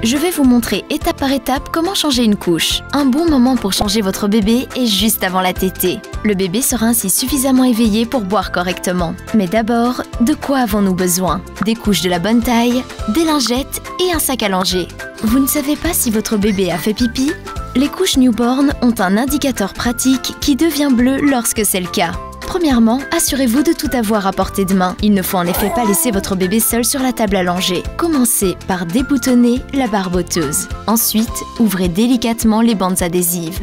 Je vais vous montrer étape par étape comment changer une couche. Un bon moment pour changer votre bébé est juste avant la tétée. Le bébé sera ainsi suffisamment éveillé pour boire correctement. Mais d'abord, de quoi avons-nous besoin? Des couches de la bonne taille, des lingettes et un sac à langer. Vous ne savez pas si votre bébé a fait pipi? Les couches newborn ont un indicateur pratique qui devient bleu lorsque c'est le cas. Premièrement, assurez-vous de tout avoir à portée de main. Il ne faut en effet pas laisser votre bébé seul sur la table à langer. Commencez par déboutonner la barboteuse. Ensuite, ouvrez délicatement les bandes adhésives.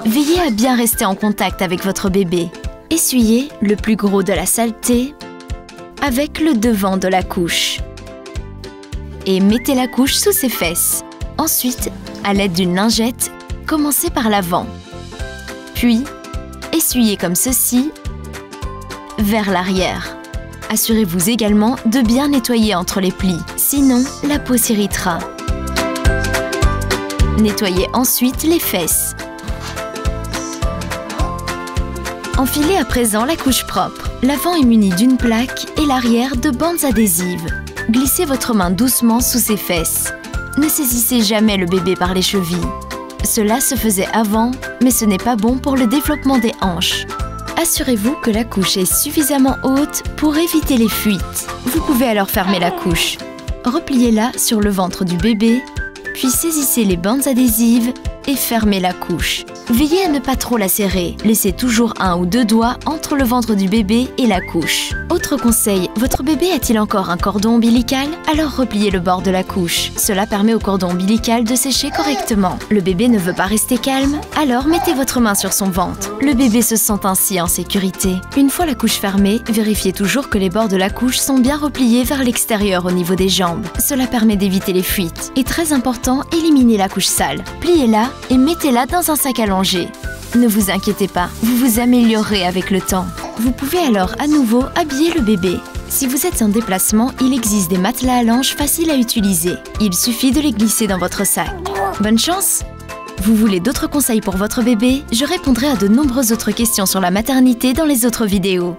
Veillez à bien rester en contact avec votre bébé. Essuyez le plus gros de la saleté avec le devant de la couche. Et mettez la couche sous ses fesses. Ensuite, à l'aide d'une lingette, commencez par l'avant. Puis, essuyez comme ceci vers l'arrière. Assurez-vous également de bien nettoyer entre les plis, sinon la peau s'irritera. Nettoyez ensuite les fesses. Enfilez à présent la couche propre. L'avant est muni d'une plaque et l'arrière de bandes adhésives. Glissez votre main doucement sous ses fesses. Ne saisissez jamais le bébé par les chevilles. Cela se faisait avant, mais ce n'est pas bon pour le développement des hanches. Assurez-vous que la couche est suffisamment haute pour éviter les fuites. Vous pouvez alors fermer la couche. Repliez-la sur le ventre du bébé, puis saisissez les bandes adhésives et fermez la couche. Veillez à ne pas trop la serrer. Laissez toujours 1 ou 2 doigts entre le ventre du bébé et la couche. Autre conseil, votre bébé a-t-il encore un cordon ombilical? Alors repliez le bord de la couche. Cela permet au cordon ombilical de sécher correctement. Le bébé ne veut pas rester calme? Alors mettez votre main sur son ventre. Le bébé se sent ainsi en sécurité. Une fois la couche fermée, vérifiez toujours que les bords de la couche sont bien repliés vers l'extérieur au niveau des jambes. Cela permet d'éviter les fuites. Et très important, éliminez la couche sale. Pliez-la et mettez-la dans un sac à langer. Ne vous inquiétez pas, vous vous améliorerez avec le temps. Vous pouvez alors à nouveau habiller le bébé. Si vous êtes en déplacement, il existe des matelas à linge faciles à utiliser. Il suffit de les glisser dans votre sac. Bonne chance! Vous voulez d'autres conseils pour votre bébé? Je répondrai à de nombreuses autres questions sur la maternité dans les autres vidéos.